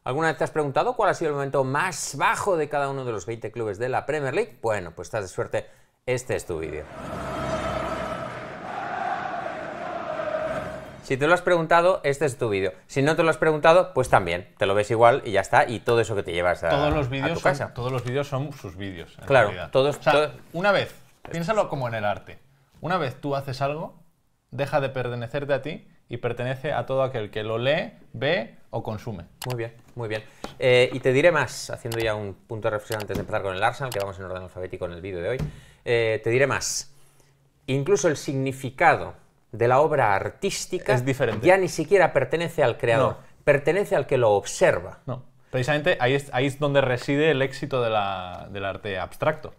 ¿Alguna vez te has preguntado cuál ha sido el momento más bajo de cada uno de los 20 clubes de la Premier League? Bueno, pues estás de suerte, este es tu vídeo. Si te lo has preguntado, este es tu vídeo. Si no te lo has preguntado, pues también. Te lo ves igual y ya está. Y todo eso que te llevas a tu casa. Todos los vídeos son sus vídeos. Claro, todos. Una vez, piénsalo como en el arte. Una vez tú haces algo, deja de pertenecerte a ti y pertenece a todo aquel que lo lee, ve o consume. Muy bien, muy bien. Y te diré más, haciendo ya un punto de reflexión antes de empezar con el Arsenal, que vamos en orden alfabético en el vídeo de hoy. Te diré más. Incluso el significado de la obra artística es diferente. Ya ni siquiera pertenece al creador, pertenece al que lo observa. No, precisamente ahí es donde reside el éxito del arte abstracto.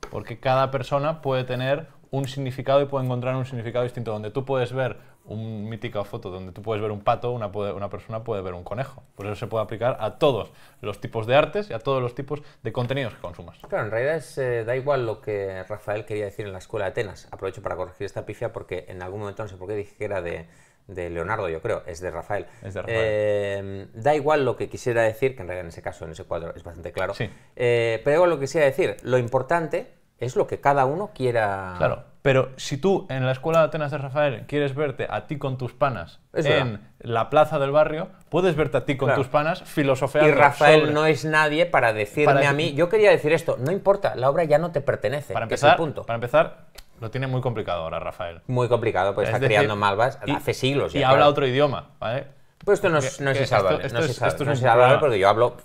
Porque cada persona puede tener un significado y puede encontrar un significado distinto. Donde tú puedes ver una mítica foto, donde tú puedes ver un pato, una persona puede ver un conejo. Por eso se puede aplicar a todos los tipos de artes y a todos los tipos de contenidos que consumas. Claro, en realidad da igual lo que Rafael quería decir en la escuela de Atenas. Aprovecho para corregir esta pifia porque en algún momento, no sé por qué dije que era de Leonardo, yo creo, es de Rafael. Es de Rafael. Da igual lo que quisiera decir, que en realidad en ese caso, en ese cuadro es bastante claro, sí. Pero da igual lo que quisiera decir, lo importante es lo que cada uno quiera. Claro, pero si tú en la escuela de Atenas de Rafael quieres verte a ti con tus panas en la plaza del barrio, puedes verte a ti con tus panas filosofeando. Y Rafael no es nadie para decirme a mí, yo quería decir esto, no importa, la obra ya no te pertenece, para empezar, que es el punto. Para empezar, lo tiene muy complicado ahora Rafael. Muy complicado, pues está criando malvas hace siglos. Y habla otro idioma, ¿vale? Pues esto no es salvable, no es salvable porque yo hablo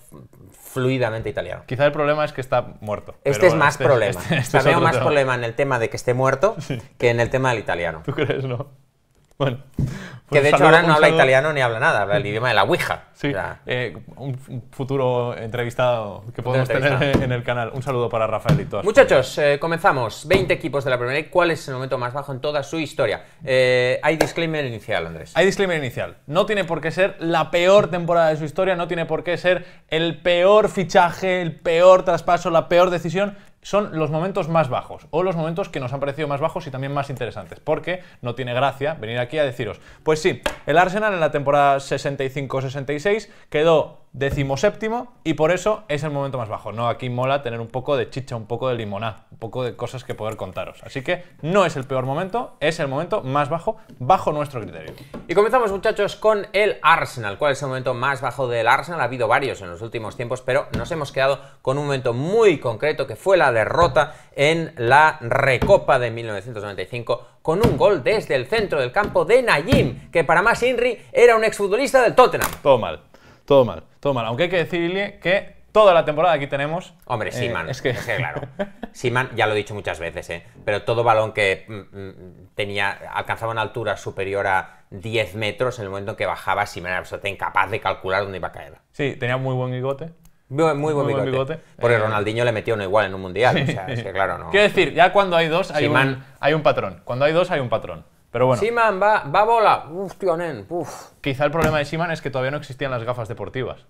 fluidamente italiano. Quizá el problema es que está muerto. Este es más problema. Veo más problema en el tema de que esté muerto que en el tema del italiano. ¿Tú crees, no? Bueno. Que de hecho ahora no habla italiano ni habla nada, habla el idioma de la Ouija. Sí, un futuro entrevistado que podemos tener en el canal. Un saludo para Rafael y todas. Muchachos, comenzamos. 20 equipos de la Premier League. ¿Cuál es el momento más bajo en toda su historia? Hay disclaimer inicial, Andrés. Hay disclaimer inicial. No tiene por qué ser la peor temporada de su historia, no tiene por qué ser el peor fichaje, el peor traspaso, la peor decisión. Son los momentos más bajos, o los momentos que nos han parecido más bajos y también más interesantes, porque no tiene gracia venir aquí a deciros, pues sí, el Arsenal en la temporada 65-66 quedó 17º y por eso es el momento más bajo. No, aquí mola tener un poco de chicha, un poco de limoná, un poco de cosas que poder contaros. Así que no es el peor momento, es el momento más bajo, bajo nuestro criterio. Y comenzamos, muchachos, con el Arsenal. ¿Cuál es el momento más bajo del Arsenal? Ha habido varios en los últimos tiempos, pero nos hemos quedado con un momento muy concreto, que fue la derrota en la Recopa de 1995 con un gol desde el centro del campo de Najim, que para más Inri era un exfutbolista del Tottenham. Todo mal, todo mal, todo mal. Aunque hay que decirle que toda la temporada aquí tenemos... Hombre, Seaman, es que claro, Seaman, ya lo he dicho muchas veces, pero todo balón que alcanzaba una altura superior a 10 metros, en el momento en que bajaba, Seaman era absolutamente incapaz de calcular dónde iba a caer. Sí, tenía muy buen bigote. Muy buen bigote. Porque Ronaldinho le metió uno igual en un mundial. Sí. O sea, es que claro, no. Quiero decir, ya cuando hay dos hay un patrón. Cuando hay dos hay un patrón. Pero bueno. Seaman va bola. Uf, tío, nen. Quizá el problema de Seaman es que todavía no existían las gafas deportivas.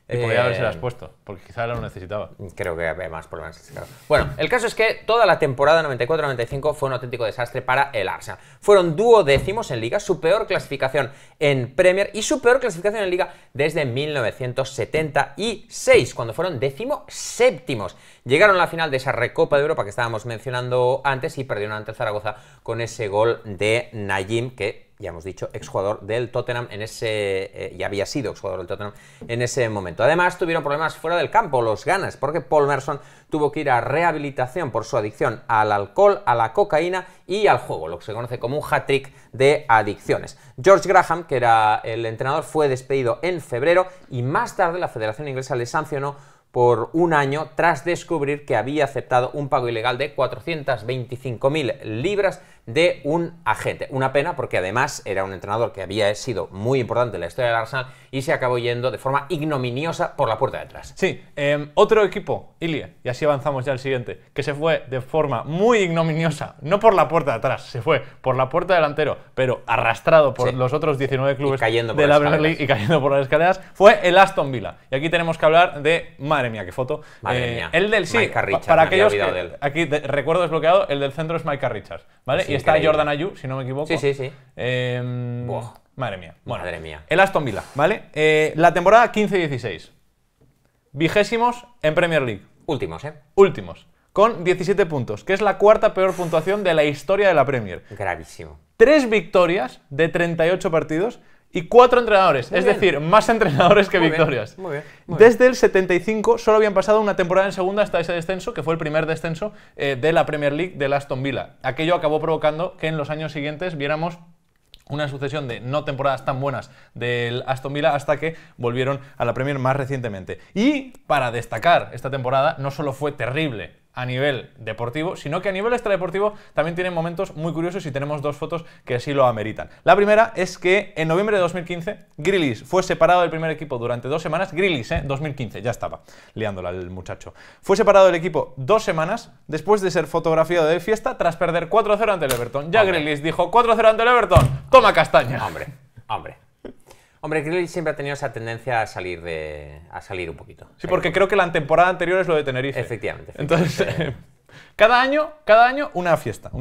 Y podría habérselas puesto, porque quizá lo necesitaba. Creo que había más problemas. Claro. Bueno, el caso es que toda la temporada 94-95 fue un auténtico desastre para el Arsenal. Fueron 12º en Liga, su peor clasificación en Premier y su peor clasificación en Liga desde 1976, cuando fueron 17º. Llegaron a la final de esa Recopa de Europa que estábamos mencionando antes y perdieron ante el Zaragoza con ese gol de Najim, que ya hemos dicho, exjugador del Tottenham ya había sido exjugador del Tottenham en ese momento. Además, tuvieron problemas fuera del campo los Gunners, porque Paul Merson tuvo que ir a rehabilitación por su adicción al alcohol, a la cocaína y al juego, lo que se conoce como un hat-trick de adicciones. George Graham, que era el entrenador, fue despedido en febrero y más tarde la Federación Inglesa le sancionó por un año tras descubrir que había aceptado un pago ilegal de 425.000 libras de un agente. Una pena porque además era un entrenador que había sido muy importante en la historia del Arsenal y se acabó yendo de forma ignominiosa por la puerta de atrás. Sí, otro equipo, Ilie, y así avanzamos ya al siguiente, que se fue de forma muy ignominiosa, no por la puerta de atrás, se fue por la puerta delantero, pero arrastrado por los otros 19 clubes de la Premier League y cayendo por las escaleras, fue el Aston Villa. Y aquí tenemos que hablar de, madre mía, qué foto. Madre mía. El del para aquellos que, aquí recuerdo desbloqueado, el del centro es Micah Richards, ¿vale? Sí, y está Jordan Ayew, si no me equivoco. Sí. Madre mía. Bueno, Madre mía. El Aston Villa, ¿vale? La temporada 15-16. 20º en Premier League. Últimos, ¿eh? Últimos. Con 17 puntos, que es la cuarta peor puntuación de la historia de la Premier. Gravísimo. 3 victorias de 38 partidos y 4 entrenadores. Muy es bien. decir, más entrenadores que Muy bien, victorias. muy bien, muy bien. Desde el 75 solo habían pasado una temporada en segunda hasta ese descenso, que fue el primer descenso de la Premier League del Aston Villa. Aquello acabó provocando que en los años siguientes viéramos una sucesión de no temporadas tan buenas del Aston Villa hasta que volvieron a la Premier más recientemente. Y para destacar, esta temporada no solo fue terrible a nivel deportivo, sino que a nivel extradeportivo también tienen momentos muy curiosos y tenemos 2 fotos que así lo ameritan. La primera es que en noviembre de 2015 Grealish fue separado del primer equipo durante 2 semanas. Grealish, 2015, ya estaba liándola el muchacho. Fue separado del equipo 2 semanas después de ser fotografiado de fiesta tras perder 4-0 ante el Everton. Ya Grealish dijo 4-0 ante el Everton, toma castaña. Hombre, Grealish siempre ha tenido esa tendencia a salir un poquito. Sí, porque creo que la temporada anterior es lo de Tenerife. Efectivamente. Entonces, cada año una fiesta.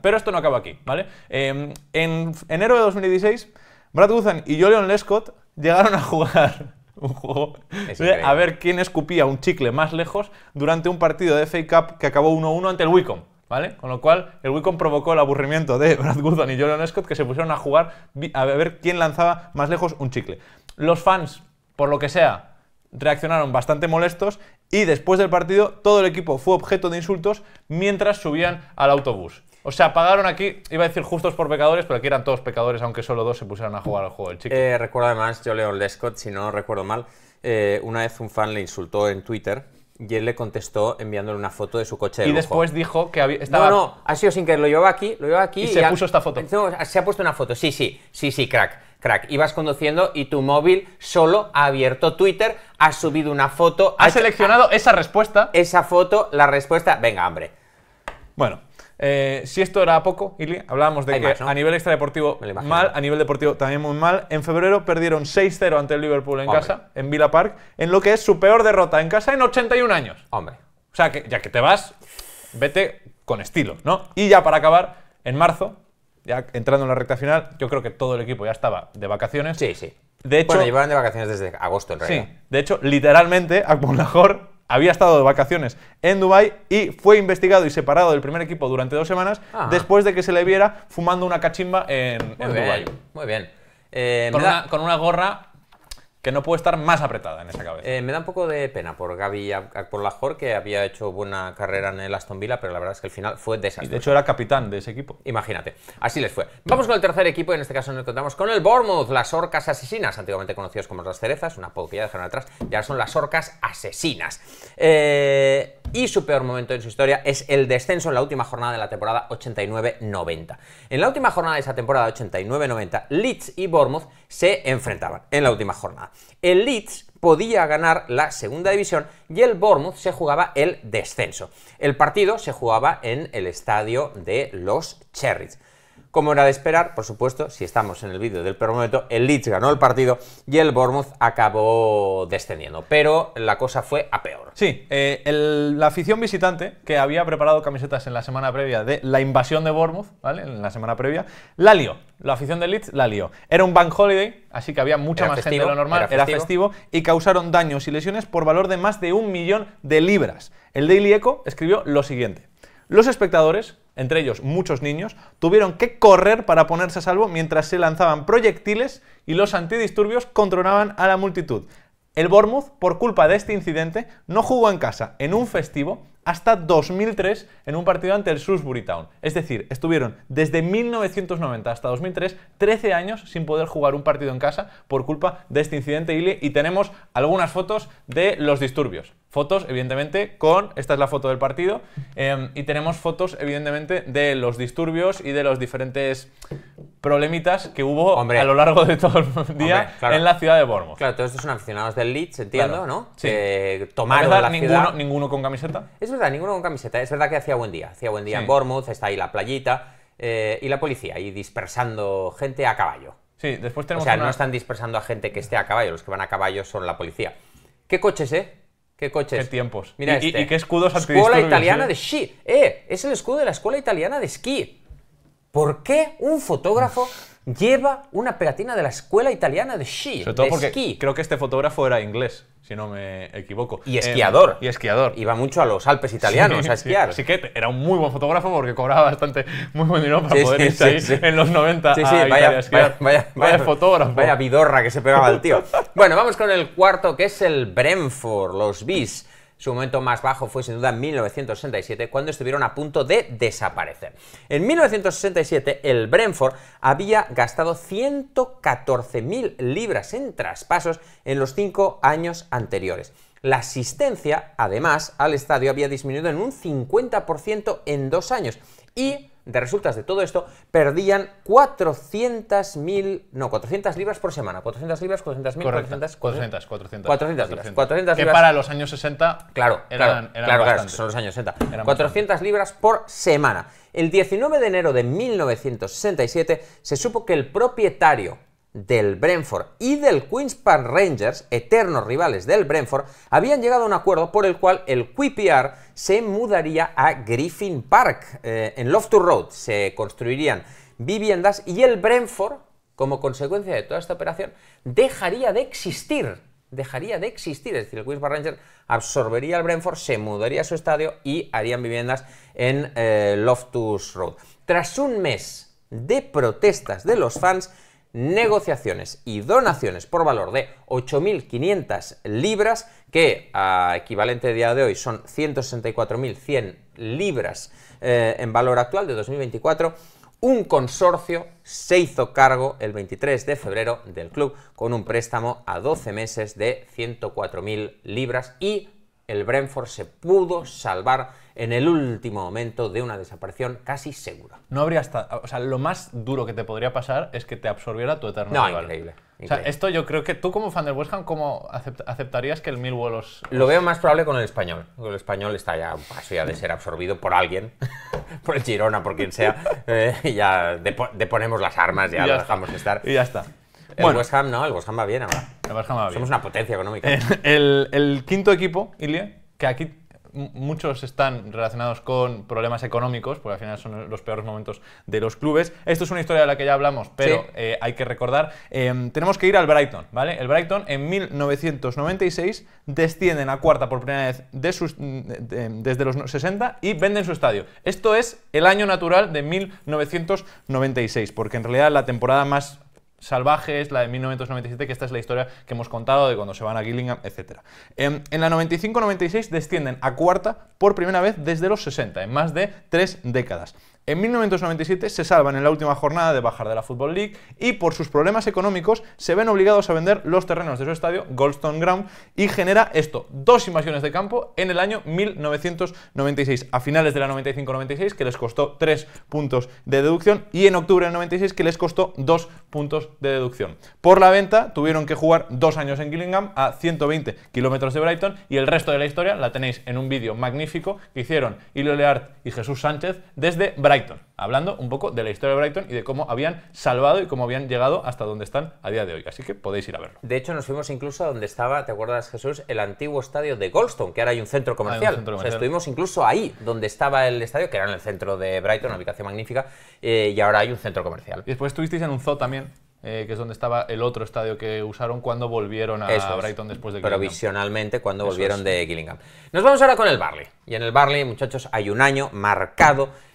Pero esto no acaba aquí, ¿vale? En enero de 2016, Brad Guzan y Julian Lescott llegaron a jugar un juego a ver quién escupía un chicle más lejos durante un partido de FA Cup que acabó 1-1 ante el Wycombe. ¿Vale? Con lo cual, el Wycombe provocó el aburrimiento de Brad Guzan y Julian Lescott, que se pusieron a jugar a ver quién lanzaba más lejos un chicle. Los fans, por lo que sea, reaccionaron bastante molestos y después del partido todo el equipo fue objeto de insultos mientras subían al autobús. O sea, pagaron aquí, iba a decir justos por pecadores, pero aquí eran todos pecadores, aunque solo 2 se pusieron a jugar al juego del chicle. Recuerdo además, Julian Lescott, si no recuerdo mal, una vez un fan le insultó en Twitter y él le contestó enviándole una foto de su coche de lujo. Y después dijo que estaba... No, ha sido sin querer, lo llevaba aquí y se puso esta foto. No, se ha puesto una foto, sí, crack. Ibas conduciendo y tu móvil solo ha abierto Twitter, ha subido una foto... Ha seleccionado esa respuesta. Esa foto, la respuesta... Venga, hombre. Bueno, si esto era poco, Ili, hablábamos de que a nivel extradeportivo mal, a nivel deportivo también muy mal. En febrero perdieron 6-0 ante el Liverpool en casa, en Villa Park, en lo que es su peor derrota en casa en 81 años. Hombre. O sea, que ya que te vas, vete con estilo, ¿no? Y ya para acabar, en marzo, ya entrando en la recta final, yo creo que todo el equipo ya estaba de vacaciones. Sí. De hecho, bueno, llevaban de vacaciones desde agosto, en realidad. Sí, de hecho, literalmente, Akpom Lahore había estado de vacaciones en Dubái y fue investigado y separado del primer equipo durante 2 semanas después de que se le viera fumando una cachimba en Dubái. Muy bien. Con una gorra que no puede estar más apretada en esa cabeza. Me da un poco de pena por Gaby Akpom Lahore, que había hecho buena carrera en el Aston Villa, pero la verdad es que el final fue desastroso. Y de hecho era capitán de ese equipo. Imagínate, así les fue. Vamos con el tercer equipo, y en este caso nos encontramos con el Bournemouth, las orcas asesinas, antiguamente conocidos como las cerezas, una apodo que ya dejaron atrás, y ahora son las orcas asesinas. Y su peor momento en su historia es el descenso en la última jornada de la temporada 89-90. En la última jornada de esa temporada 89-90, Leeds y Bournemouth se enfrentaban en la última jornada. El Leeds podía ganar la segunda división y el Bournemouth se jugaba el descenso. El partido se jugaba en el estadio de los Cherries. Como era de esperar, por supuesto, si estamos en el vídeo del peor momento, el Leeds ganó el partido y el Bournemouth acabó descendiendo. Pero la cosa fue a peor. Sí, la afición visitante, que había preparado camisetas en la semana previa de la invasión de Bournemouth, ¿vale? En la semana previa, la lió. La afición del Leeds la lió. Era un bank holiday, así que había mucha más gente de lo normal. Era festivo y causaron daños y lesiones por valor de más de 1 millón de libras. El Daily Echo escribió lo siguiente: los espectadores, entre ellos muchos niños, tuvieron que correr para ponerse a salvo mientras se lanzaban proyectiles y los antidisturbios controlaban a la multitud. El Bournemouth, por culpa de este incidente, no jugó en casa en un festivo hasta 2003 en un partido ante el Shrewsbury Town. Es decir, estuvieron desde 1990 hasta 2003 13 años sin poder jugar un partido en casa por culpa de este incidente, y tenemos algunas fotos de los disturbios. Fotos, evidentemente, esta es la foto del partido, y tenemos fotos, evidentemente, de los disturbios y de los diferentes problemitas que hubo a lo largo de todo el día en la ciudad de Bournemouth. Claro, todos estos son aficionados del Leeds, entiendo, ¿no? Sí. Tomaron la ciudad. Ninguno con camiseta. Es verdad, ninguno con camiseta. Es verdad que hacía buen día. Hacía buen día en Bournemouth, está ahí la playita y la policía ahí dispersando gente a caballo. Sí, después tenemos no están dispersando a gente que esté a caballo, los que van a caballo son la policía. ¿Qué coches, ¿Qué coches? ¿Qué tiempos? Mira y qué escudos antidisturbios. Escuela italiana de esquí. Es el escudo de la escuela italiana de esquí. ¿Por qué un fotógrafo lleva una pegatina de la escuela italiana de esquí? Sobre todo de porque esquí? creo que este fotógrafo era inglés, si no me equivoco. Y esquiador. Y esquiador. Iba mucho a los Alpes italianos Sí, a esquiar. Sí, así que era un muy buen fotógrafo porque cobraba bastante, muy buen dinero para Sí, poder sí, irse ahí sí. en los 90 Sí, a sí, Italia a esquiar. Vaya fotógrafo. Vaya vidorra que se pegaba el tío. Bueno, vamos con el cuarto, que es el Brentford, los Bees. Su momento más bajo fue sin duda en 1967, cuando estuvieron a punto de desaparecer. En 1967, el Brentford había gastado 114.000 libras en traspasos en los 5 años anteriores. La asistencia, además, al estadio había disminuido en un 50% en 2 años. Y, de resultas de todo esto, perdían 400 libras por semana. 400 libras, 400.000, 400 libras. 400 que libras. para los años 60 Claro, eran claro, bastantes. son los años 60. Eran 400 libras por semana. El 19 de enero de 1967 se supo que el propietario del Brentford y del Queen's Park Rangers, eternos rivales del Brentford, habían llegado a un acuerdo por el cual el QPR se mudaría a Griffin Park. En Loftus Road se construirían viviendas y el Brentford, como consecuencia de toda esta operación, dejaría de existir. Es decir, el Queen's Park Rangers absorbería el Brentford, se mudaría a su estadio y harían viviendas en Loftus Road. Tras un mes de protestas de los fans, negociaciones y donaciones por valor de 8.500 libras, que a equivalente de día de hoy son 164.100 libras en valor actual de 2024, un consorcio se hizo cargo el 23 de febrero del club con un préstamo a 12 meses de 104.000 libras y el Brentford se pudo salvar en el último momento de una desaparición casi segura. No habría estado... O sea, lo más duro que te podría pasar es que te absorbiera tu eterno rival. Increíble. O sea, esto yo creo que tú como fan del West Ham, ¿cómo aceptarías que el Millwall os... Lo veo más probable con el Español. El Español está ya a un paso ya de ser absorbido por alguien, por el Girona, por quien sea, ya deponemos las armas, ya lo dejamos estar. Y ya está. El West Ham no, el West Ham va bien ahora. El West Ham va bien. Somos una potencia económica. El quinto equipo, Ilie, que aquí muchos están relacionados con problemas económicos, porque al final son los peores momentos de los clubes. Esto es una historia de la que ya hablamos, pero sí, hay que recordar. Tenemos que ir al Brighton, ¿vale? El Brighton en 1996 descienden a cuarta por primera vez desde los 60 y venden su estadio. Esto es el año natural de 1996, porque en realidad la temporada más salvaje es la de 1997, que esta es la historia que hemos contado de cuando se van a Gillingham, etc. En la 95-96 descienden a cuarta por primera vez desde los 60, en más de 3 décadas. En 1997 se salvan en la última jornada de bajar de la Football League y por sus problemas económicos se ven obligados a vender los terrenos de su estadio, Goldstone Ground, y genera esto, 2 invasiones de campo en el año 1996, a finales de la 95-96, que les costó 3 puntos de deducción, y en octubre del 96, que les costó 2 puntos de deducción. Por la venta tuvieron que jugar 2 años en Gillingham, a 120 kilómetros de Brighton, y el resto de la historia la tenéis en un vídeo magnífico que hicieron Ilio Leart y Jesús Sánchez desde Brighton, hablando un poco de la historia de Brighton y de cómo habían salvado y cómo habían llegado hasta donde están a día de hoy. Así que podéis ir a verlo. De hecho, nos fuimos incluso a donde estaba, ¿te acuerdas, Jesús? El antiguo estadio de Goldstone, que ahora hay un centro comercial. O sea, estuvimos incluso ahí, donde estaba el estadio, que era en el centro de Brighton, una ubicación magnífica, y ahora hay un centro comercial. Y después estuvisteis en un zoo también, que es donde estaba el otro estadio que usaron cuando volvieron a Brighton después de Gillingham. Provisionalmente, cuando volvieron de Gillingham. Nos vamos ahora con el Burnley. Y en el Burnley, muchachos, hay un año marcado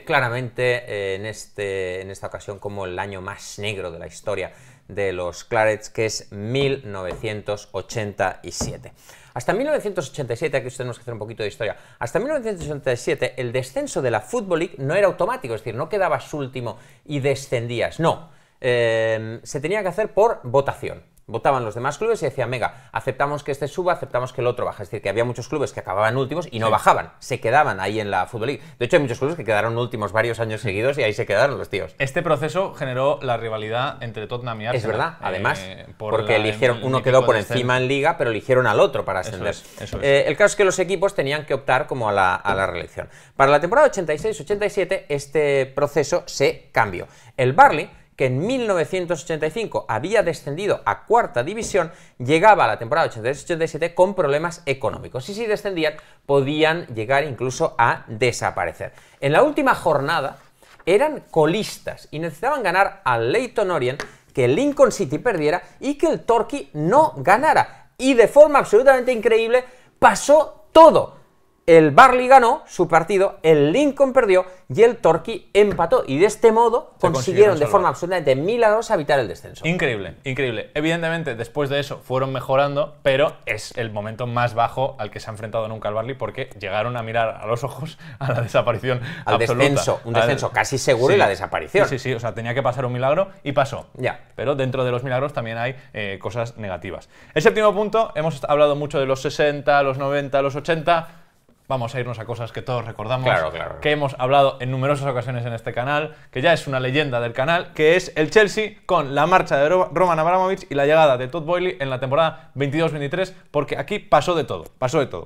claramente en esta ocasión como el año más negro de la historia de los Clarets, que es 1987. Hasta 1987, aquí tenemos que hacer un poquito de historia, hasta 1987 el descenso de la Football League no era automático, es decir, no quedabas último y descendías, no. Se tenía que hacer por votación. Votaban los demás clubes y decían, venga, aceptamos que este suba, aceptamos que el otro baja. Es decir, que había muchos clubes que acababan últimos y no bajaban, se quedaban ahí en la Football League. De hecho, hay muchos clubes que quedaron últimos varios años seguidos y ahí se quedaron los tíos. Este proceso generó la rivalidad entre Tottenham y Arsenal. Es verdad, además, porque eligieron, uno quedó por encima en Liga, pero eligieron al otro para ascender. Eso es. El caso es que los equipos tenían que optar como a la reelección. Para la temporada 86-87, este proceso se cambió. El Burnley, que en 1985 había descendido a cuarta división, llegaba a la temporada 86-87 con problemas económicos. Y si descendían, podían llegar incluso a desaparecer. En la última jornada, eran colistas y necesitaban ganar al Leyton Orient, que el Lincoln City perdiera y que el Torquay no ganara. Y de forma absolutamente increíble pasó todo. El Burnley ganó su partido, el Lincoln perdió y el Torquay empató. Y de este modo consiguieron de forma absolutamente milagrosa evitar el descenso. Increíble, increíble. Evidentemente, después de eso fueron mejorando, pero es el momento más bajo al que se ha enfrentado nunca el Burnley, porque llegaron a mirar a los ojos a la desaparición absoluta. Descenso, un descenso casi seguro y la desaparición. Sí, o sea, tenía que pasar un milagro y pasó. Ya. Pero dentro de los milagros también hay cosas negativas. El séptimo punto, hemos hablado mucho de los 60, los 90, los 80... Vamos a irnos a cosas que todos recordamos, claro. que hemos hablado en numerosas ocasiones en este canal, que ya es una leyenda del canal, que es el Chelsea con la marcha de Roman Abramovich y la llegada de Todd Boehly en la temporada 22-23, porque aquí pasó de todo,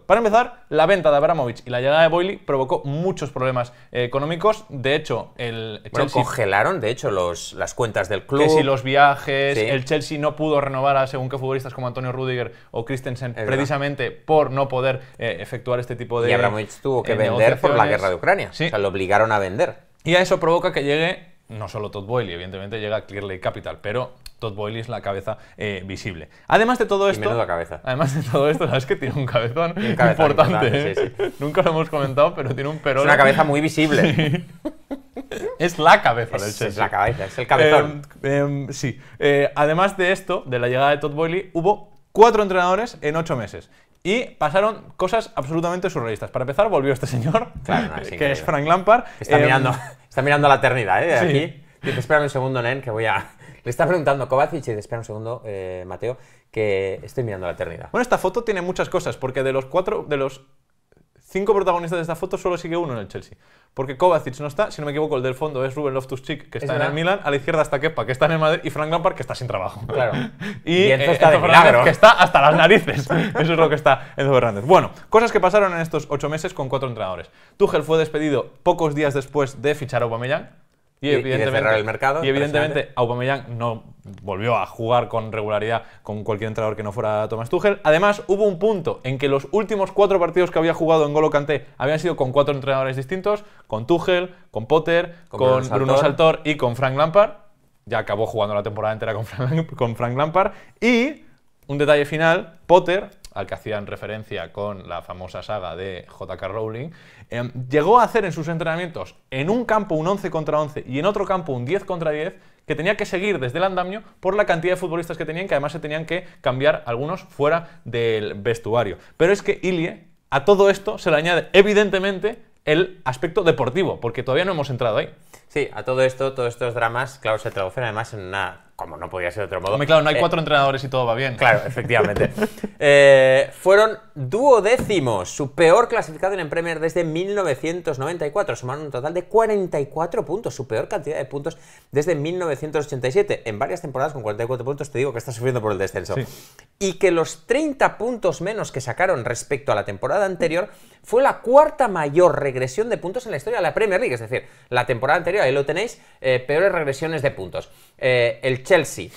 Para empezar, la venta de Abramovich y la llegada de Boehly provocó muchos problemas económicos. De hecho, el Chelsea... congelaron, de hecho, las cuentas del club. Que si los viajes, sí. El Chelsea no pudo renovar a según qué futbolistas como Antonio Rüdiger o Christensen, precisamente por no poder efectuar este tipo de... Y Abramovich tuvo que vender por la guerra de Ucrania. Sí. O sea, lo obligaron a vender. Y a eso provoca que llegue, no solo Todd Boehly, evidentemente llega Clear Lake Capital, pero Todd Boehly es la cabeza visible. Además de todo esto... menuda cabeza. Además de todo esto, sabes que tiene un cabezón, importante. Importante, Sí. Nunca lo hemos comentado, pero tiene un perón. Es una cabeza muy visible. Sí. Es la cabeza del Chelsea. Es la cabeza, es el cabezón. Sí. Además de esto, de la llegada de Todd Boehly, hubo 4 entrenadores en 8 meses. Y pasaron cosas absolutamente surrealistas. Para empezar, volvió este señor, que es Frank Lampard. Está mirando a la eternidad, de sí. aquí. Dice, espérame un segundo, nen, que voy a... Le está preguntando Kovacic y dice, espera un segundo, Mateo, que estoy mirando a la eternidad. Bueno, esta foto tiene muchas cosas, porque de los 5 protagonistas de esta foto solo sigue uno en el Chelsea. Porque Kovacic no está, si no me equivoco, el del fondo es Ruben Loftus-Cheek, que está en el Milan, a la izquierda está Kepa, que está en el Madrid, y Frank Lampard, que está sin trabajo. Claro. Y Enzo está de milagro, que está hasta las narices. Eso es lo que está Enzo Fernández. Bueno, cosas que pasaron en estos 8 meses con 4 entrenadores. Tuchel fue despedido pocos días después de fichar a Aubameyang. Y de cerrar el mercado. Y evidentemente Aubameyang no volvió a jugar con regularidad con cualquier entrenador que no fuera Thomas Tuchel. Además, hubo un punto en que los últimos 4 partidos que había jugado en N'Golo Kanté habían sido con 4 entrenadores distintos, con Tuchel, con Potter, con Bruno Saltor y con Frank Lampard. Ya acabó jugando la temporada entera con Frank Lampard. Y un detalle final, Potter, al que hacían referencia con la famosa saga de J.K. Rowling, llegó a hacer en sus entrenamientos en un campo un 11 contra 11 y en otro campo un 10 contra 10, que tenía que seguir desde el andamio por la cantidad de futbolistas que tenían, que además se tenían que cambiar algunos fuera del vestuario. Pero es que Ilie, a todo esto se le añade evidentemente el aspecto deportivo, porque todavía no hemos entrado ahí. Sí, a todo esto, todos estos dramas, claro, se traducen además en una... Como no podía ser de otro modo. Hombre, claro, no hay 4 entrenadores y todo va bien. Claro, efectivamente. Fueron 12º, su peor clasificación en Premier desde 1994. Sumaron un total de 44 puntos, su peor cantidad de puntos desde 1987. En varias temporadas con 44 puntos te digo que está sufriendo por el descenso. Sí. Y que los 30 puntos menos que sacaron respecto a la temporada anterior fue la 4ª mayor regresión de puntos en la historia de la Premier League. Es decir, la temporada anterior, ahí lo tenéis, peores regresiones de puntos. El Chelsea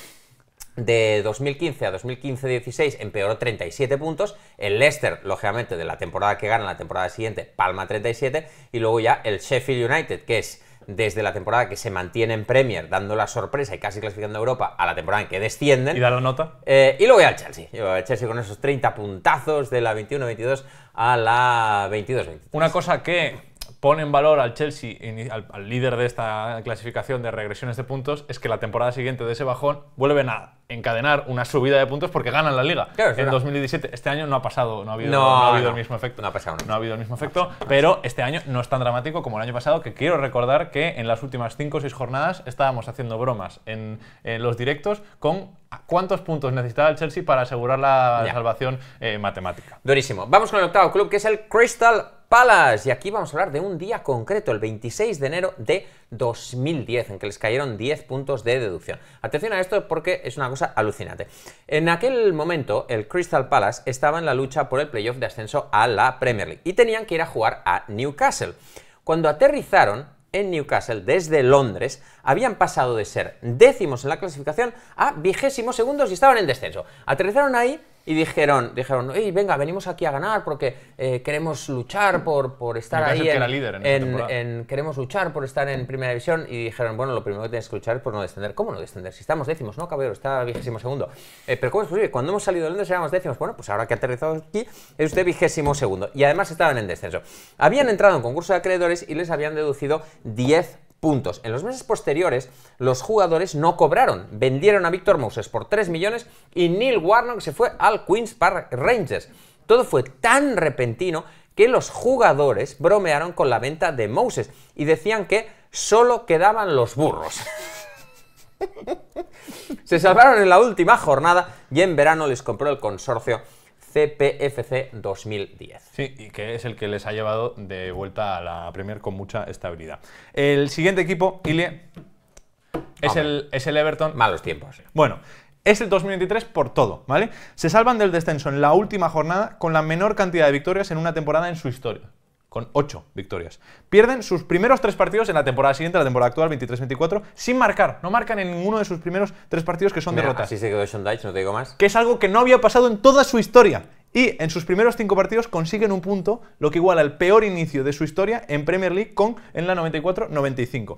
de 2015 a 2015-16 empeoró 37 puntos, el Leicester, lógicamente, de la temporada que gana la temporada siguiente, palma 37, y luego ya el Sheffield United, que es desde la temporada que se mantiene en Premier, dando la sorpresa y casi clasificando a Europa, a la temporada en que descienden. ¿Y da la nota? Y luego ya el Chelsea. El Chelsea con esos 30 puntazos de la 21-22 a la 22-23. Una cosa que pone en valor al Chelsea, al líder de esta clasificación de regresiones de puntos, es que la temporada siguiente de ese bajón vuelven a encadenar una subida de puntos porque ganan la Liga. Claro, en 2017. Este año no ha pasado, no ha habido el mismo efecto. No ha pasado. No ha habido el mismo efecto, pero este año no es tan dramático como el año pasado, que quiero recordar que en las últimas 5 o 6 jornadas estábamos haciendo bromas en los directos con cuántos puntos necesitaba el Chelsea para asegurar la salvación matemática. Durísimo. Vamos con el octavo club, que es el Crystal Palace. Y aquí vamos a hablar de un día concreto, el 26 de enero de 2010, en que les cayeron 10 puntos de deducción. Atención a esto porque es una cosa alucinante. En aquel momento, el Crystal Palace estaba en la lucha por el playoff de ascenso a la Premier League y tenían que ir a jugar a Newcastle. Cuando aterrizaron en Newcastle desde Londres, habían pasado de ser 10º en la clasificación a 22º y estaban en descenso. Aterrizaron ahí y dijeron, hey, venga, venimos aquí a ganar porque queremos luchar por estar ahí que era líder en esta temporada. queremos luchar por estar en primera división, y dijeron, bueno, lo primero que tienes que luchar es por no descender. ¿Cómo no descender? Si estamos décimos, ¿no, caballero? Está 22º. Pero ¿cómo es posible? Cuando hemos salido de Londres éramos décimos. Bueno, pues ahora que ha aterrizado aquí es usted 22º, y además estaban en descenso. Habían entrado en concurso de acreedores y les habían deducido 10 puntos. En los meses posteriores, los jugadores no cobraron. Vendieron a Victor Moses por 3 millones y Neil Warnock se fue al Queen's Park Rangers. Todo fue tan repentino que los jugadores bromearon con la venta de Moses y decían que solo quedaban los burros. Se salvaron en la última jornada y en verano les compró el consorcio CPFC 2010. Sí, y que es el que les ha llevado de vuelta a la Premier con mucha estabilidad. El siguiente equipo, Ilie, es el Everton. Malos tiempos. Bueno, es el 2023 por todo, ¿vale? Se salvan del descenso en la última jornada con la menor cantidad de victorias en una temporada en su historia, con 8 victorias. Pierden sus primeros 3 partidos en la temporada siguiente, la temporada actual, 23-24, sin marcar. No marcan en ninguno de sus primeros 3 partidos, que son derrotas. Así se quedó Sean Dyche, no te digo más. Que es algo que no había pasado en toda su historia. Y en sus primeros 5 partidos consiguen un punto, lo que iguala al peor inicio de su historia en Premier League en la 94-95.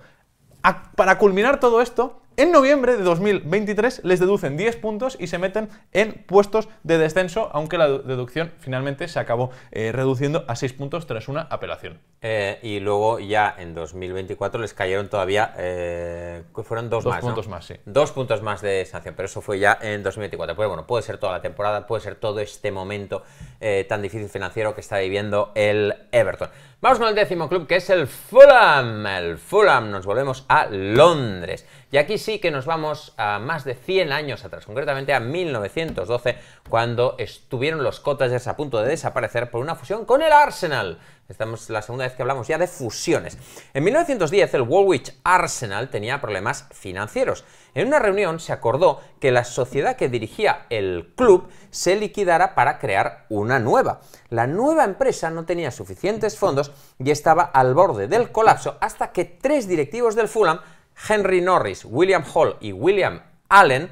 Para culminar todo esto, en noviembre de 2023 les deducen 10 puntos y se meten en puestos de descenso, aunque la deducción finalmente se acabó reduciendo a 6 puntos tras una apelación. Y luego ya en 2024 les cayeron todavía, fueron 2 más, 2 puntos ¿no? más, sí. 2 puntos más de sanción, pero eso fue ya en 2024. Pues bueno, puede ser toda la temporada, puede ser todo este momento tan difícil financiero que está viviendo el Everton. Vamos con el 10º club, que es el Fulham. El Fulham, nos volvemos a Londres. Y aquí sí que nos vamos a más de 100 años atrás, concretamente a 1912, cuando estuvieron los Cottagers a punto de desaparecer por una fusión con el Arsenal. Estamos la segunda vez que hablamos ya de fusiones. En 1910 el Woolwich Arsenal tenía problemas financieros. En una reunión se acordó que la sociedad que dirigía el club se liquidara para crear una nueva. La nueva empresa no tenía suficientes fondos y estaba al borde del colapso hasta que 3 directivos del Fulham, Henry Norris, William Hall y William Allen,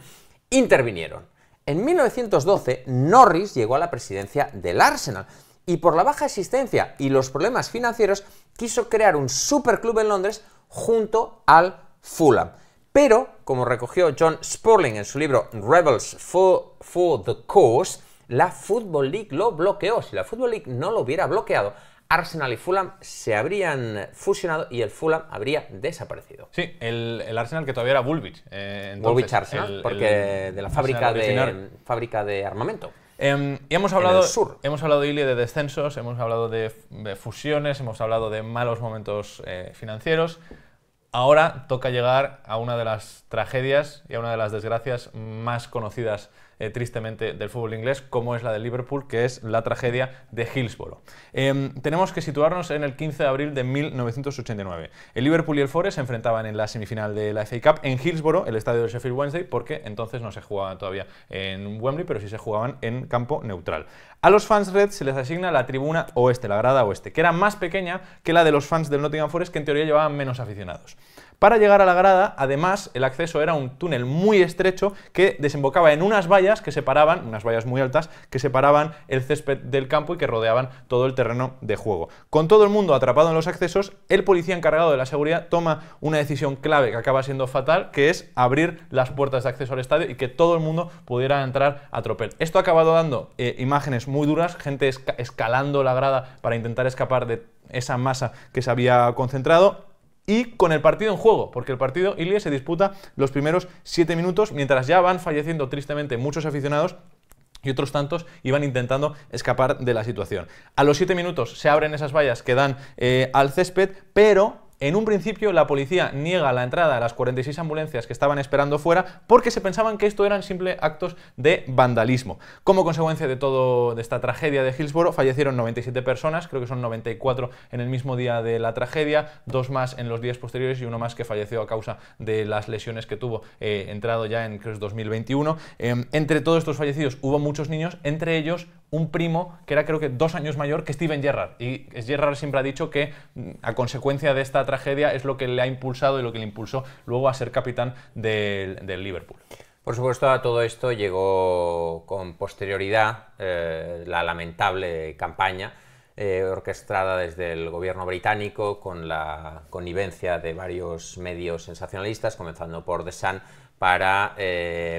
intervinieron. En 1912 Norris llegó a la presidencia del Arsenal y por la baja existencia y los problemas financieros quiso crear un superclub en Londres junto al Fulham. Pero, como recogió John Spurling en su libro Rebels for the Cause, la Football League lo bloqueó. Si la Football League no lo hubiera bloqueado, Arsenal y Fulham se habrían fusionado y el Fulham habría desaparecido. Sí, el Arsenal, que todavía era Woolwich. Woolwich Arsenal, porque de la fábrica de armamento. Y hemos hablado, Ilie, de descensos, hemos hablado de fusiones, hemos hablado de malos momentos financieros. Ahora toca llegar a una de las tragedias y a una de las desgracias más conocidas tristemente del fútbol inglés, como es la de Liverpool, que es la tragedia de Hillsborough. Tenemos que situarnos en el 15 de abril de 1989. El Liverpool y el Forest se enfrentaban en la semifinal de la FA Cup en Hillsborough, el estadio del Sheffield Wednesday, porque entonces no se jugaban todavía en Wembley, pero sí se jugaban en campo neutral. A los fans Reds se les asigna la tribuna oeste, la grada oeste, que era más pequeña que la de los fans del Nottingham Forest, que en teoría llevaban menos aficionados. Para llegar a la grada, además, el acceso era un túnel muy estrecho que desembocaba en unas vallas que separaban, unas vallas muy altas, que separaban el césped del campo y que rodeaban todo el terreno de juego. Con todo el mundo atrapado en los accesos, el policía encargado de la seguridad toma una decisión clave que acaba siendo fatal, que es abrir las puertas de acceso al estadio y que todo el mundo pudiera entrar a tropel. Esto ha acabado dando imágenes muy duras, gente escalando la grada para intentar escapar de esa masa que se había concentrado. Y con el partido en juego, porque el partido, Ilie, se disputa los primeros 7 minutos, mientras ya van falleciendo tristemente muchos aficionados y otros tantos iban intentando escapar de la situación. A los 7 minutos se abren esas vallas que dan al césped, pero en un principio la policía niega la entrada a las 46 ambulancias que estaban esperando fuera porque se pensaban que esto eran simples actos de vandalismo. Como consecuencia de esta tragedia de Hillsborough fallecieron 97 personas, creo que son 94 en el mismo día de la tragedia, 2 más en los días posteriores y 1 más que falleció a causa de las lesiones que tuvo entrado ya en, creo, 2021. Entre todos estos fallecidos hubo muchos niños, entre ellos un primo que era, creo que 2 años mayor que Steven Gerrard. Y Gerrard siempre ha dicho que a consecuencia de esta tragedia es lo que le ha impulsado y lo que le impulsó luego a ser capitán del Liverpool. Por supuesto, a todo esto llegó con posterioridad la lamentable campaña orquestada desde el gobierno británico con la connivencia de varios medios sensacionalistas, comenzando por The Sun, para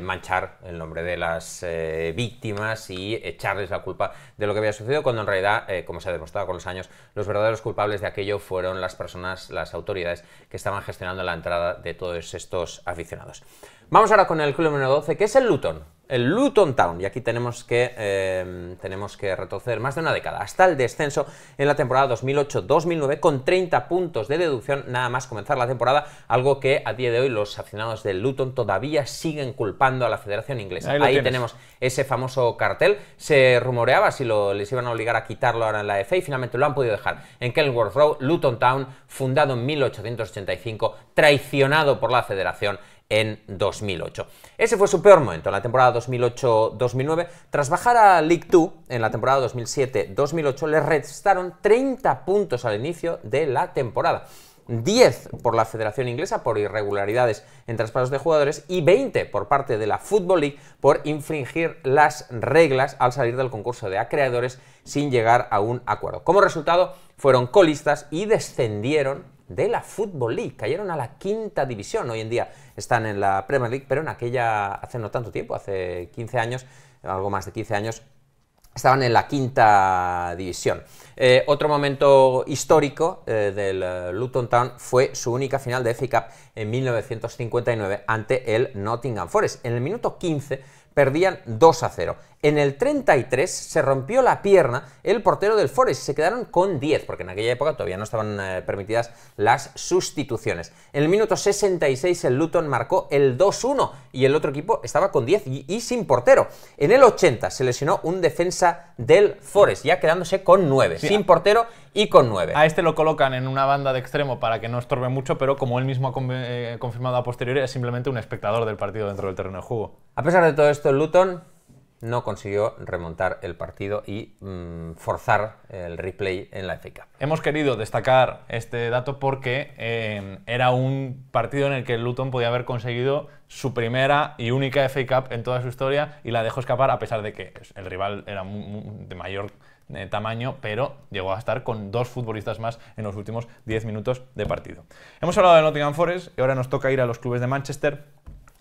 manchar el nombre de las víctimas y echarles la culpa de lo que había sucedido, cuando en realidad, como se ha demostrado con los años, los verdaderos culpables de aquello fueron las personas, las autoridades que estaban gestionando la entrada de todos estos aficionados. Vamos ahora con el club número 12, que es el Luton Town, y aquí tenemos que retroceder más de una década, hasta el descenso en la temporada 2008-2009, con 30 puntos de deducción nada más comenzar la temporada, algo que a día de hoy los aficionados del Luton todavía siguen culpando a la Federación Inglesa. Ahí tenemos ese famoso cartel. Se rumoreaba si les iban a obligar a quitarlo ahora en la FA, y finalmente lo han podido dejar en Kenilworth Road. Luton Town, fundado en 1885, traicionado por la Federación en 2008. Ese fue su peor momento, en la temporada 2008-2009. Tras bajar a League 2 en la temporada 2007-2008, le restaron 30 puntos al inicio de la temporada. 10 por la Federación Inglesa por irregularidades en traspasos de jugadores y 20 por parte de la Football League por infringir las reglas al salir del concurso de acreedores sin llegar a un acuerdo. Como resultado, fueron colistas y descendieron de la Football League, cayeron a la quinta división. Hoy en día están en la Premier League, pero en aquella, hace no tanto tiempo, hace 15 años, algo más de 15 años, estaban en la quinta división. Otro momento histórico del Luton Town fue su única final de FA Cup en 1959 ante el Nottingham Forest. En el minuto 15 perdían 2-0. En el 33 se rompió la pierna el portero del Forest y se quedaron con 10, porque en aquella época todavía no estaban permitidas las sustituciones. En el minuto 66 el Luton marcó el 2-1 y el otro equipo estaba con 10 y sin portero. En el 80 se lesionó un defensa del Forest, ya quedándose con 9, sí, sin portero y con 9. A este lo colocan en una banda de extremo para que no estorbe mucho, pero como él mismo ha confirmado a posteriori, es simplemente un espectador del partido dentro del terreno de juego. A pesar de todo esto, el Luton no consiguió remontar el partido y forzar el replay en la FA Cup. Hemos querido destacar este dato porque era un partido en el que el Luton podía haber conseguido su primera y única FA Cup en toda su historia y la dejó escapar, a pesar de que el rival era de mayor tamaño, pero llegó a estar con 2 futbolistas más en los últimos 10 minutos de partido. Hemos hablado del Nottingham Forest y ahora nos toca ir a los clubes de Manchester.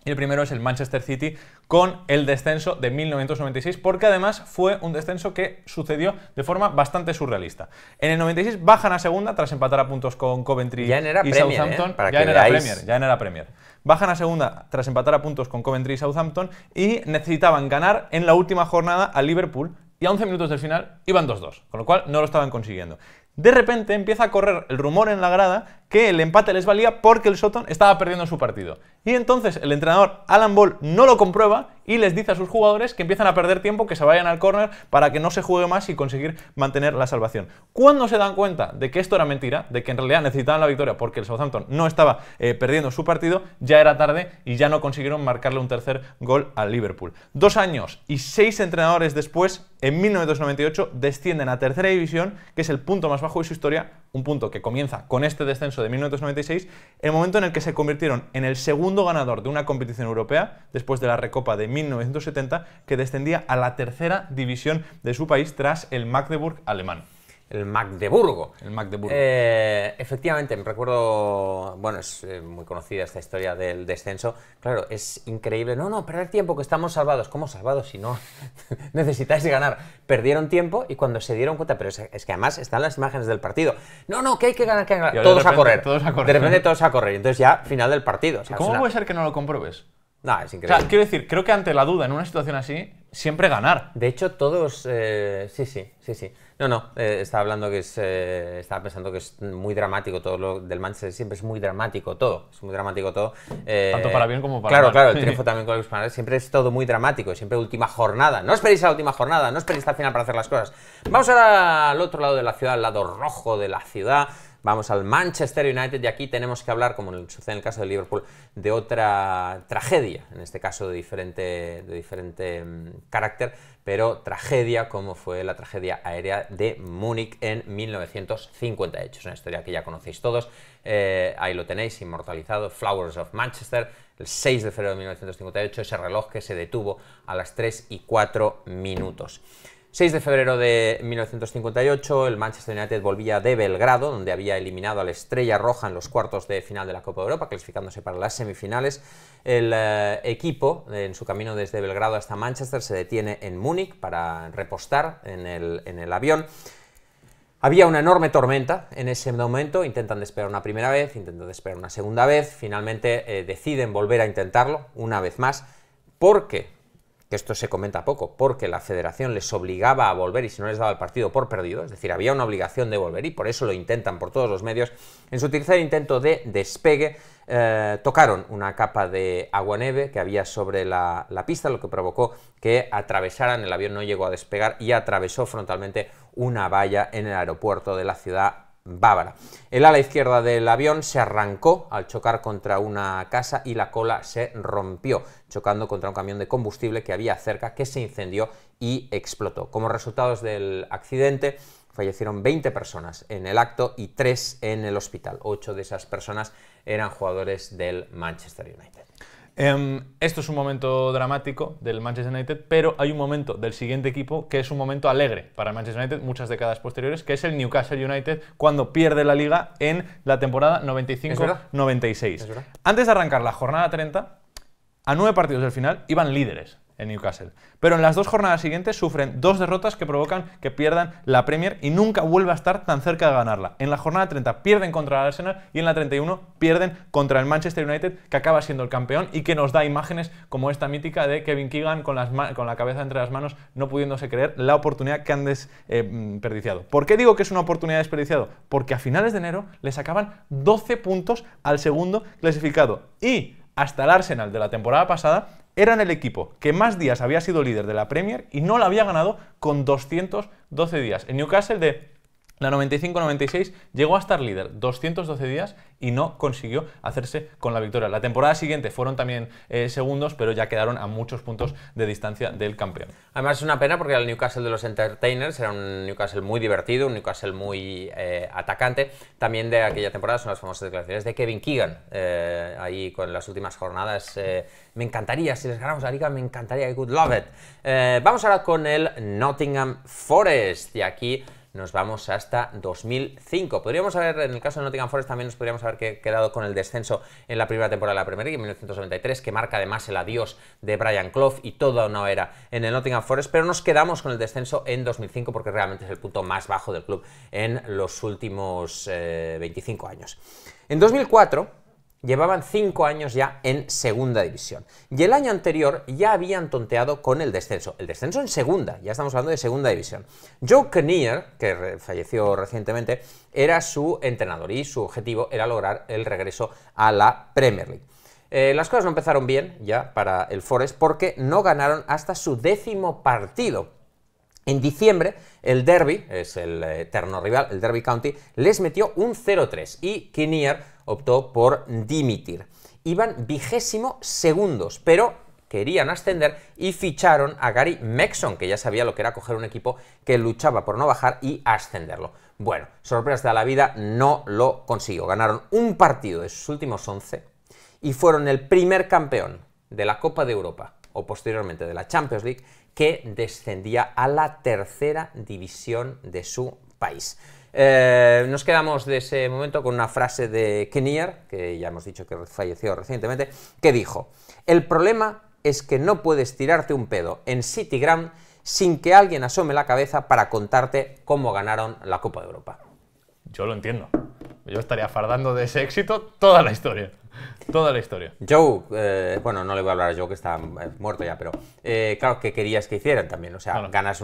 Y el primero es el Manchester City, con el descenso de 1996, porque además fue un descenso que sucedió de forma bastante surrealista. En el 96 bajan a segunda tras empatar a puntos con Coventry y Southampton. Ya en era Premier. Bajan a segunda tras empatar a puntos con Coventry y Southampton y necesitaban ganar en la última jornada al Liverpool, y a 11 minutos del final iban 2-2, con lo cual no lo estaban consiguiendo. De repente empieza a correr el rumor en la grada que el empate les valía porque el Soton estaba perdiendo su partido. Y entonces el entrenador Alan Ball no lo comprueba y les dice a sus jugadores que empiezan a perder tiempo, que se vayan al córner para que no se juegue más y conseguir mantener la salvación. Cuando se dan cuenta de que esto era mentira, de que en realidad necesitaban la victoria porque el Southampton no estaba perdiendo su partido, ya era tarde y ya no consiguieron marcarle un tercer gol al Liverpool. 2 años y 6 entrenadores después, en 1998, descienden a tercera división, que es el punto más bajo de su historia, un punto que comienza con este descenso de 1996, el momento en el que se convirtieron en el segundo ganador de una competición europea, después de la Recopa de 1970, que descendía a la tercera división de su país tras el Magdeburg alemán. El Magdeburgo. El Magdeburgo. Efectivamente, me recuerdo, bueno, es muy conocida esta historia del descenso. Claro, es increíble. No, perder tiempo, que estamos salvados. ¿Cómo salvados si no necesitáis ganar? Perdieron tiempo y cuando se dieron cuenta, pero es que además están las imágenes del partido. No, que hay que ganar, Todos a correr. De repente todos a correr. Entonces ya, final del partido. O sea, ¿cómo puede ser que no lo compruebes? No, es increíble. O sea, quiero decir, creo que ante la duda en una situación así, siempre ganar. De hecho, todos... Sí. Estaba hablando que estaba pensando que es muy dramático todo lo del Manchester, siempre es muy dramático todo. Es muy dramático todo. Tanto para bien como para mal. Claro, el triunfo también con los españoles, siempre es todo muy dramático, siempre última jornada. No esperéis a la última jornada, no esperéis hasta el final para hacer las cosas. Vamos ahora al otro lado de la ciudad, al lado rojo de la ciudad. vamos al Manchester United y aquí tenemos que hablar, como sucede en el caso de Liverpool, de otra tragedia, en este caso de diferente carácter, pero tragedia como fue la tragedia aérea de Múnich en 1958. Es una historia que ya conocéis todos, ahí lo tenéis inmortalizado, Flowers of Manchester, el 6 de febrero de 1958, ese reloj que se detuvo a las 3:04. 6 de febrero de 1958, el Manchester United volvía de Belgrado, donde había eliminado a la Estrella Roja en los cuartos de final de la Copa de Europa, clasificándose para las semifinales. El equipo, en su camino desde Belgrado hasta Manchester, se detiene en Múnich para repostar en el avión. Había una enorme tormenta en ese momento, intentan despegar una primera vez, intentan despegar una segunda vez, finalmente deciden volver a intentarlo una vez más, porque, que esto se comenta poco, porque la federación les obligaba a volver y si no les daba el partido por perdido, es decir, había una obligación de volver y por eso lo intentan por todos los medios. En su tercer intento de despegue tocaron una capa de agua-nieve que había sobre la pista, lo que provocó que atravesaran, el avión no llegó a despegar y atravesó frontalmente una valla en el aeropuerto de la ciudad bávara. El ala izquierda del avión se arrancó al chocar contra una casa y la cola se rompió, chocando contra un camión de combustible que había cerca, que se incendió y explotó. Como resultados del accidente, fallecieron 20 personas en el acto y 3 en el hospital. 8 de esas personas eran jugadores del Manchester United. Esto es un momento dramático del Manchester United, pero hay un momento del siguiente equipo que es un momento alegre para el Manchester United muchas décadas posteriores, que es el Newcastle United cuando pierde la Liga en la temporada 95-96. Antes de arrancar la jornada 30, a 9 partidos del final iban líderes en Newcastle, pero en las 2 jornadas siguientes sufren 2 derrotas que provocan que pierdan la Premier y nunca vuelve a estar tan cerca de ganarla. En la jornada 30 pierden contra el Arsenal y en la 31 pierden contra el Manchester United, que acaba siendo el campeón y que nos da imágenes como esta mítica de Kevin Keegan con la cabeza entre las manos, no pudiéndose creer la oportunidad que han desperdiciado. ¿Por qué digo que es una oportunidad desperdiciada? Porque a finales de enero le sacaban 12 puntos al segundo clasificado y hasta el Arsenal de la temporada pasada eran el equipo que más días había sido líder de la Premier y no la había ganado con 212 días. El Newcastle de la 95-96 llegó a estar líder 212 días y no consiguió hacerse con la victoria. La temporada siguiente fueron también segundos, pero ya quedaron a muchos puntos de distancia del campeón. Además es una pena porque el Newcastle de los Entertainers era un Newcastle muy divertido, un Newcastle muy atacante. También de aquella temporada son las famosas declaraciones de Kevin Keegan, ahí con las últimas jornadas. Me encantaría, si les ganamos la Liga, me encantaría, I would love it. Vamos ahora con el Nottingham Forest, y aquí nos vamos hasta 2005. Podríamos haber, en el caso de Nottingham Forest, también nos podríamos haber quedado con el descenso en la primera temporada de la Premier League, en 1993, que marca además el adiós de Brian Clough y toda una era en el Nottingham Forest, pero nos quedamos con el descenso en 2005 porque realmente es el punto más bajo del club en los últimos 25 años. En 2004... llevaban 5 años ya en segunda división. Y el año anterior ya habían tonteado con el descenso. El descenso en segunda, ya estamos hablando de segunda división. Joe Kinnear, que falleció recientemente, era su entrenador y su objetivo era lograr el regreso a la Premier League. Las cosas no empezaron bien ya para el Forest porque no ganaron hasta su 10º partido. En diciembre, el Derby, es el eterno rival, el Derby County, les metió un 0-3 y Kinnear optó por dimitir. Iban 22º, pero querían ascender y ficharon a Gary Megson, que ya sabía lo que era coger un equipo que luchaba por no bajar y ascenderlo. Bueno, sorpresa de la vida, no lo consiguió. Ganaron un partido de sus últimos 11 y fueron el primer campeón de la Copa de Europa o posteriormente de la Champions League que descendía a la tercera división de su país. Nos quedamos de ese momento con una frase de Kinnear, que ya hemos dicho que falleció recientemente, que dijo: el problema es que no puedes tirarte un pedo en City Ground sin que alguien asome la cabeza para contarte cómo ganaron la Copa de Europa. Yo lo entiendo. Yo estaría fardando de ese éxito toda la historia. Toda la historia. Joe, bueno, no le voy a hablar a Joe, que está muerto ya, pero claro, que querías que hicieran también. O sea, claro, ganas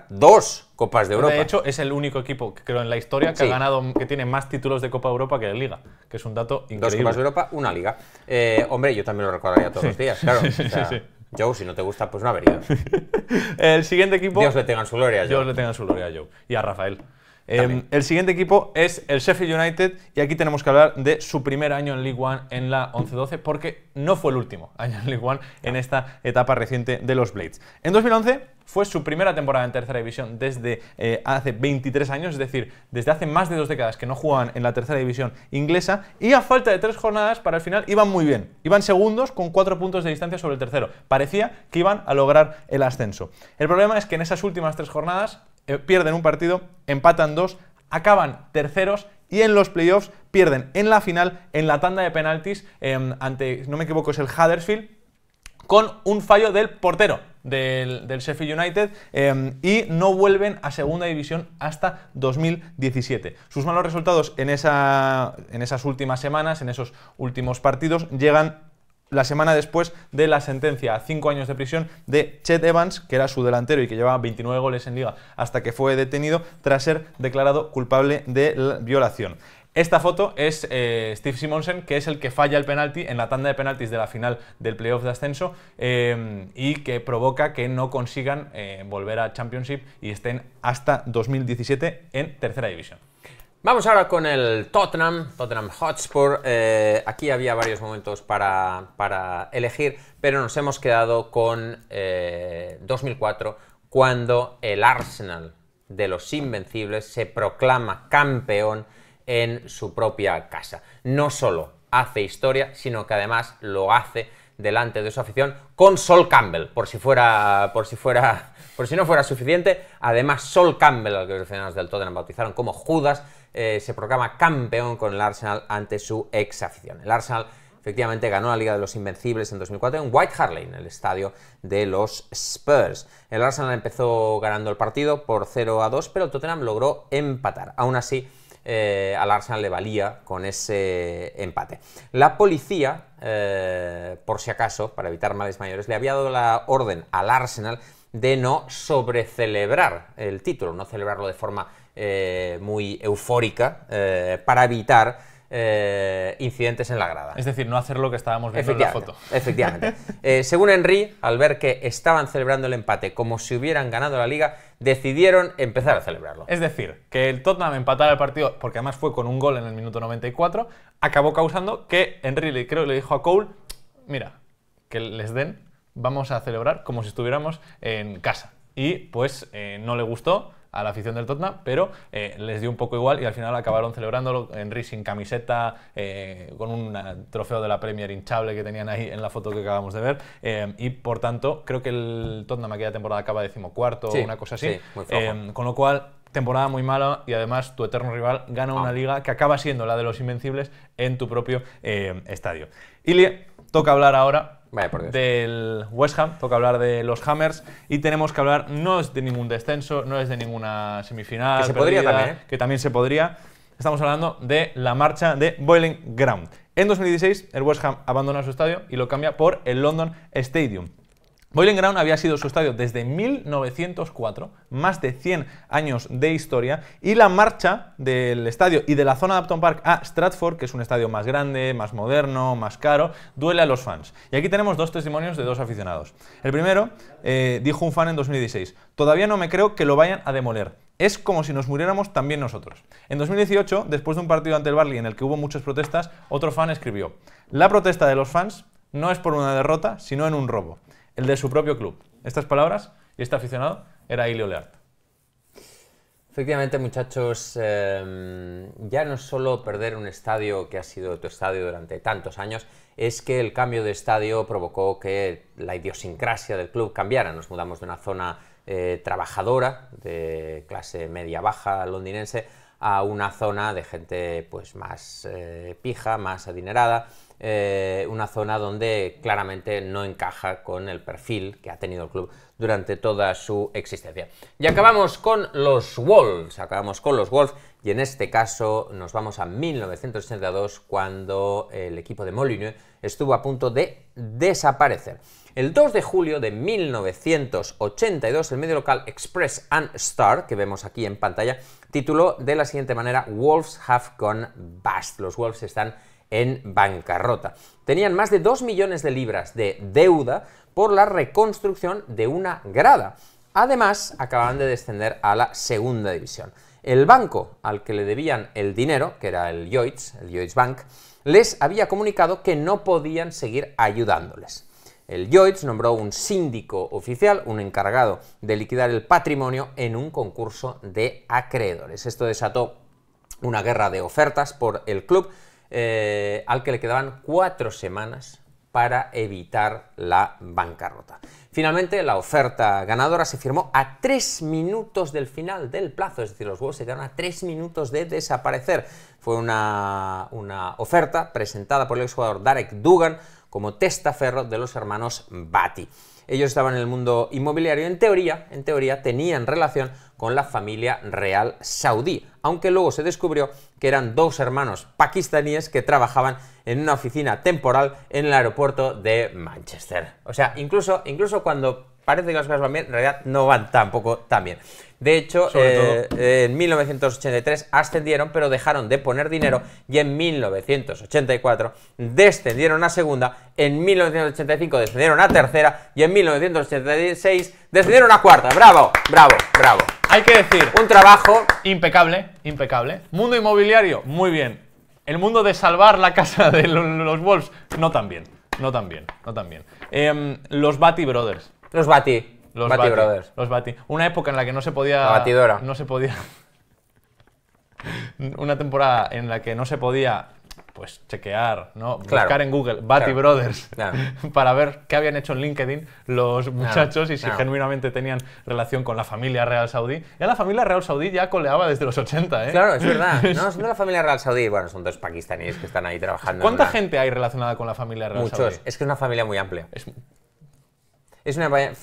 dos Copas de Europa. De hecho, es el único equipo, creo, en la historia que ha ganado, que tiene más títulos de Copa de Europa que de Liga, que es un dato increíble. 2 Copas de Europa, una Liga. Hombre, yo también lo recordaría todos los días, claro. Sí. Joe, si no te gusta, pues no haber ido. El siguiente equipo... Dios le tenga en su gloria a Joe. Dios le tenga en su gloria a Joe. Y a Rafael. El siguiente equipo es el Sheffield United y aquí tenemos que hablar de su primer año en League One en la 11-12 porque no fue el último año en League One en esta etapa reciente de los Blades. En 2011 fue su primera temporada en tercera división desde hace 23 años, es decir, desde hace más de 2 décadas que no jugaban en la tercera división inglesa y a falta de 3 jornadas para el final iban muy bien. Iban segundos con 4 puntos de distancia sobre el tercero. Parecía que iban a lograr el ascenso. El problema es que en esas últimas 3 jornadas pierden un partido, empatan 2, acaban terceros y en los playoffs pierden en la final, en la tanda de penaltis, ante, si no me equivoco, es el Huddersfield, con un fallo del portero del Sheffield United y no vuelven a segunda división hasta 2017. Sus malos resultados en esas últimas semanas, en esos últimos partidos, llegan la semana después de la sentencia a 5 años de prisión de Chet Evans, que era su delantero y que llevaba 29 goles en liga hasta que fue detenido tras ser declarado culpable de violación. Esta foto es Steve Simonsen, que es el que falla el penalti en la tanda de penaltis de la final del playoff de ascenso y que provoca que no consigan volver a Championship y estén hasta 2017 en tercera división. Vamos ahora con el Tottenham Hotspur. Aquí había varios momentos para elegir, pero nos hemos quedado con 2004, cuando el Arsenal de los Invencibles se proclama campeón en su propia casa. No solo hace historia, sino que además lo hace delante de su afición con Sol Campbell, por si no fuera suficiente. Además, Sol Campbell, al que los aficionados del Tottenham bautizaron como Judas, se proclama campeón con el Arsenal ante su ex afición. El Arsenal efectivamente ganó la Liga de los Invencibles en 2004 en White Hart Lane, en el estadio de los Spurs. El Arsenal empezó ganando el partido por 0-2, pero el Tottenham logró empatar. Aún así, al Arsenal le valía con ese empate. La policía, por si acaso, para evitar males mayores, le había dado la orden al Arsenal de no sobrecelebrar el título, no celebrarlo de forma muy eufórica, para evitar incidentes en la grada. Es decir, no hacer lo que estábamos viendo en la foto. Efectivamente. Según Henry, al ver que estaban celebrando el empate como si hubieran ganado la Liga, decidieron empezar a celebrarlo. Es decir, que el Tottenham empatara el partido, porque además fue con un gol en el minuto 94, acabó causando que Henry creo que le dijo a Cole, mira, que les den, vamos a celebrar como si estuviéramos en casa. Y pues no le gustó a la afición del Tottenham, pero les dio un poco igual y al final acabaron celebrándolo. Henry sin camiseta, con un trofeo de la Premier hinchable que tenían ahí en la foto que acabamos de ver, y por tanto creo que el Tottenham aquella temporada acaba 14º o una cosa así, sí, muy flojo. con lo cual temporada muy mala y además tu eterno rival gana una liga que acaba siendo la de los Invencibles en tu propio estadio. Ilie, toca hablar ahora del West Ham, toca hablar de los Hammers y tenemos que hablar, no es de ningún descenso, no es de ninguna semifinal, que se podría también, que también se podría. Estamos hablando de la marcha de Boiling Ground. En 2016 el West Ham abandona su estadio y lo cambia por el London Stadium. Boiling Ground había sido su estadio desde 1904, más de 100 años de historia, y la marcha del estadio y de la zona de Upton Park a Stratford, que es un estadio más grande, más moderno, más caro, duele a los fans. Y aquí tenemos 2 testimonios de 2 aficionados. El primero, dijo un fan en 2016, todavía no me creo que lo vayan a demoler. Es como si nos muriéramos también nosotros. En 2018, después de un partido ante el Burnley en el que hubo muchas protestas, otro fan escribió, la protesta de los fans no es por una derrota, sino en un robo. El de su propio club. Estas palabras y este aficionado era Ilio Leart. Efectivamente, muchachos, ya no es solo perder un estadio que ha sido tu estadio durante tantos años, es que el cambio de estadio provocó que la idiosincrasia del club cambiara. Nos mudamos de una zona trabajadora, de clase media-baja londinense, a una zona de gente pues más pija, más adinerada, una zona donde claramente no encaja con el perfil que ha tenido el club durante toda su existencia. Y acabamos con los Wolves, y en este caso nos vamos a 1982, cuando el equipo de Molineux estuvo a punto de desaparecer. El 2 de julio de 1982, el medio local Express and Star, que vemos aquí en pantalla, tituló de la siguiente manera: Wolves have gone bust. Los Wolves están en bancarrota. Tenían más de 2 millones de libras de deuda por la reconstrucción de una grada. Además, acababan de descender a la segunda división. El banco al que le debían el dinero, que era el Lloyds Bank, les había comunicado que no podían seguir ayudándoles. El Lloyds nombró un síndico oficial, un encargado de liquidar el patrimonio en un concurso de acreedores. Esto desató una guerra de ofertas por el club, al que le quedaban 4 semanas para evitar la bancarrota. Finalmente, la oferta ganadora se firmó a 3 minutos del final del plazo, es decir, los Wolves se quedaron a 3 minutos de desaparecer. Fue una oferta presentada por el exjugador Derek Dougan como testaferro de los hermanos Batty. Ellos estaban en el mundo inmobiliario y en teoría tenían relación con la familia real saudí, aunque luego se descubrió que eran 2 hermanos pakistaníes que trabajaban en una oficina temporal en el aeropuerto de Manchester. O sea, incluso cuando parece que las cosas van bien, en realidad no van tampoco tan bien. De hecho, en 1983 ascendieron, pero dejaron de poner dinero, y en 1984 descendieron a segunda, en 1985 descendieron a tercera, y en 1986 descendieron a cuarta. ¡Bravo! ¡Bravo! ¡Bravo! Hay que decir, un trabajo impecable, impecable. Mundo inmobiliario, muy bien. El mundo de salvar la casa de los Wolves, no tan bien, no tan bien, no tan bien. Los Batty Brothers. Los Batty Brothers. Los Batty. Una época en la que no se podía... La batidora. No se podía... Una temporada en la que no se podía, pues, chequear, ¿no? Claro. Buscar en Google Batty Brothers, Claro. para ver qué habían hecho en LinkedIn los muchachos y si Claro. genuinamente tenían relación con la familia real saudí. Ya la familia real saudí ya coleaba desde los 80, ¿eh? Claro, es verdad. No, son de la familia real saudí. Bueno, son 2 pakistaníes que están ahí trabajando. ¿Cuánta gente hay relacionada con la familia real saudí? Muchos. Es que es una familia muy amplia.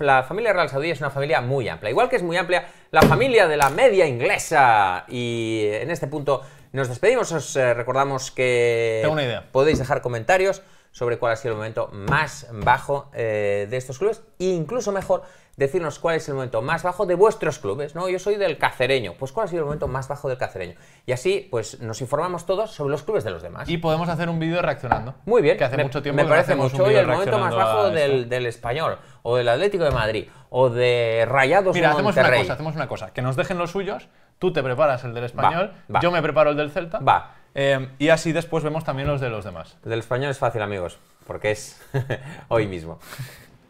La familia real saudí es una familia muy amplia. Igual que es muy amplia la familia de la media inglesa. Y en este punto nos despedimos. Os recordamos que Tengo una idea. Podéis dejar comentarios sobre cuál ha sido el momento más bajo de estos clubes, e incluso mejor, decirnos cuál es el momento más bajo de vuestros clubes, ¿no? Yo soy del Cacereño, pues cuál ha sido el momento más bajo del Cacereño. Y así, pues, nos informamos todos sobre los clubes de los demás. Y podemos hacer un vídeo reaccionando. Muy bien, Que hace mucho tiempo me que no parece hacemos mucho. un Hoy vídeo el momento más reaccionando bajo a esto. del Español, o del Atlético de Madrid, o de Rayados Mira, de Monterrey. hacemos una cosa, que nos dejen los suyos, tú te preparas el del Español, va. yo me preparo el del Celta, Va. Y así después vemos también los de los demás. El del Español es fácil, amigos, porque es hoy mismo.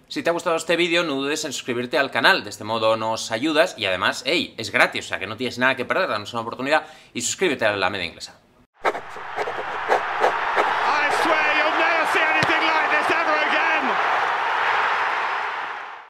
Si te ha gustado este vídeo, no dudes en suscribirte al canal, de este modo nos ayudas y además, hey, es gratis, o sea que no tienes nada que perder, danos una oportunidad y suscríbete a La Media Inglesa.